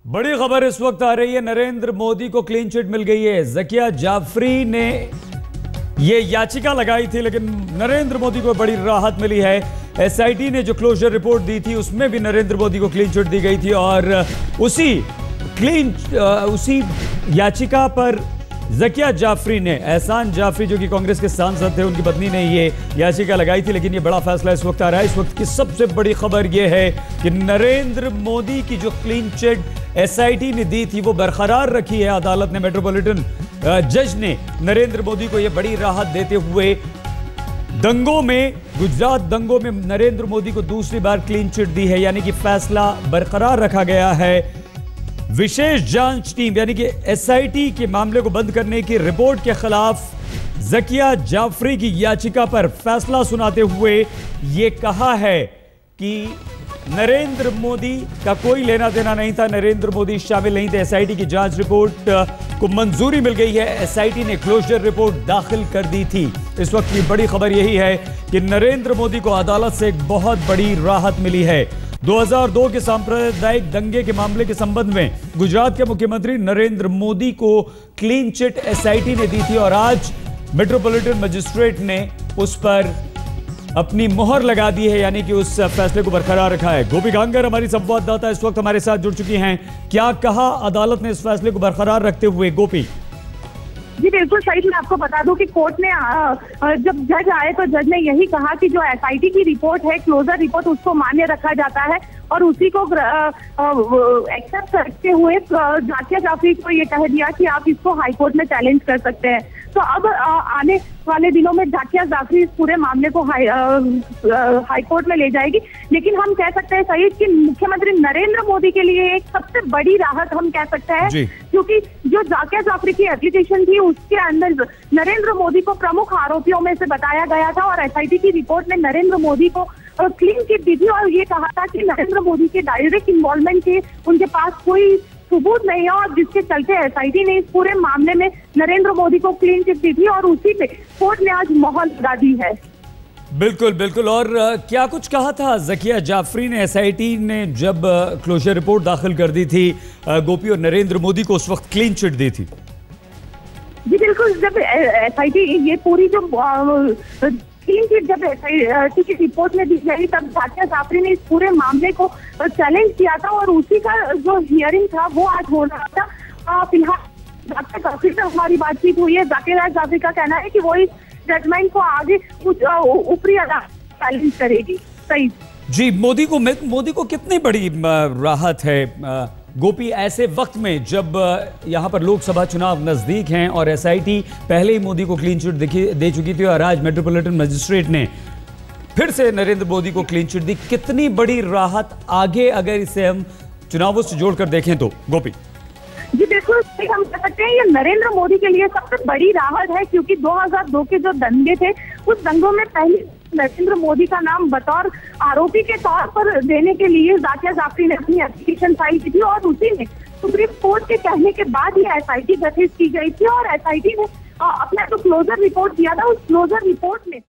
बड़ी खबर इस वक्त आ रही है। नरेंद्र मोदी को क्लीन चिट मिल गई है। ज़किया जाफरी ने ये याचिका लगाई थी, लेकिन नरेंद्र मोदी को बड़ी राहत मिली है। एसआईटी ने जो क्लोजर रिपोर्ट दी थी उसमें भी नरेंद्र मोदी को क्लीन चिट दी गई थी और उसी याचिका पर ज़किया जाफरी ने, एहसान जाफरी जो कि कांग्रेस के सांसद थे, उनकी पत्नी ने ये याचिका लगाई थी। लेकिन ये बड़ा फैसला इस वक्त आ रहा है। इस वक्त की सबसे बड़ी खबर ये है कि नरेंद्र मोदी की जो क्लीन चिट एसआईटी ने दी थी वो बरकरार रखी है। अदालत ने, मेट्रोपॉलिटन जज ने नरेंद्र मोदी को यह बड़ी राहत देते हुए दंगों में, गुजरात दंगों में नरेंद्र मोदी को दूसरी बार क्लीन चिट दी है। यानी कि फैसला बरकरार रखा गया है। विशेष जांच टीम यानी कि एसआईटी के मामले को बंद करने की रिपोर्ट के खिलाफ ज़किया जाफरी की याचिका पर फैसला सुनाते हुए ये कहा है कि नरेंद्र मोदी का कोई लेना देना नहीं था, नरेंद्र मोदी शामिल नहीं थे। एसआईटी की जांच रिपोर्ट को मंजूरी मिल गई है। एसआईटी ने क्लोजर रिपोर्ट दाखिल कर दी थी। इस वक्त की बड़ी खबर यही है कि नरेंद्र मोदी को अदालत से एक बहुत बड़ी राहत मिली है। 2002 के सांप्रदायिक दंगे के मामले के संबंध में गुजरात के मुख्यमंत्री नरेंद्र मोदी को क्लीन चिट एसआईटी ने दी थी और आज मेट्रोपॉलिटन मजिस्ट्रेट ने उस पर अपनी मोहर लगा दी है, यानी कि उस फैसले को बरकरार रखा है। गोपी गांगर हमारी संवाददाता इस वक्त हमारे साथ जुड़ चुकी हैं। क्या कहा अदालत ने इस फैसले को बरकरार रखते हुए? गोपी जी बिल्कुल सही। मैं आपको बता दूं कि कोर्ट ने जब जज आए तो जज ने यही कहा कि जो एसआईटी की रिपोर्ट है, क्लोजर रिपोर्ट, उसको मान्य रखा जाता है और उसी को एक्सेप्ट करते हुए ज़किया जाफरी को ये कह दिया कि आप इसको हाईकोर्ट में चैलेंज कर सकते हैं। तो अब आने वाले दिनों में ज़किया जाफरी इस पूरे मामले को हाईकोर्ट में ले जाएगी। लेकिन हम कह सकते हैं सही कि मुख्यमंत्री नरेंद्र मोदी के लिए एक सबसे बड़ी राहत हम कह सकते हैं, क्योंकि जो ज़किया जाफरी की एप्लीकेशन थी उसके अंदर नरेंद्र मोदी को प्रमुख आरोपियों में से बताया गया था और एसआईटी की रिपोर्ट में नरेंद्र मोदी को क्लीन चिट दी थी और ये कहा था कि नरेंद्र मोदी के डायरेक्ट इन्वॉल्वमेंट के उनके पास कोई सबूत नहीं है और जिसके चलते एसआईटी ने इस पूरे मामले में नरेंद्र मोदी को क्लीन चिट दी थी और उसी पे कोर्ट ने आज मोहर लगा दी है। बिल्कुल बिल्कुल। और क्या कुछ कहा था ज़किया जाफरी ने? एसआईटी ने जब क्लोजर रिपोर्ट दाखिल कर दी थी गोपी, और नरेंद्र मोदी को उस वक्त क्लीन चिट दी थी। जी बिल्कुल। जब एसआईटी ये पूरी जो क्लीन चिट जब एसआईटी की रिपोर्ट में दी गई तब ज़किया जाफरी ने इस पूरे मामले को चैलेंज किया था और उसी का जो हियरिंग था वो आज हो रहा था। फिलहाल ज़किया जाफरी से हमारी बातचीत हुई है। ज़किया जाफरी का कहना है कि वो इस जजमेंट को आगे कुछ ऊपरी अदालत चैलेंज करेगी। सही जी। मोदी को कितनी बड़ी राहत है गोपी, ऐसे वक्त में जब यहाँ पर लोकसभा चुनाव नजदीक हैं और एसआईटी पहले ही मोदी को क्लीन चिट दे चुकी थी और आज मेट्रोपॉलिटन मजिस्ट्रेट ने फिर से नरेंद्र मोदी को क्लीन चिट दी। कितनी बड़ी राहत आगे अगर इसे हम चुनावों से जोड़कर देखें तो? गोपी जी बिल्कुल हम कह सकते हैं ये नरेंद्र मोदी के लिए सबसे बड़ी राहत है, क्योंकि 2002 के जो दंगे थे उस दंगों में पहले नरेंद्र मोदी का नाम बतौर आरोपी के तौर पर देने के लिए ज़किया जाफरी ने अपनी एप्लीकेशन फाइल की थी और उसी में सुप्रीम कोर्ट के कहने के बाद ये एसआईटी गठित की गई थी और एसआईटी ने अपना जो क्लोजर रिपोर्ट दिया था उस क्लोजर रिपोर्ट में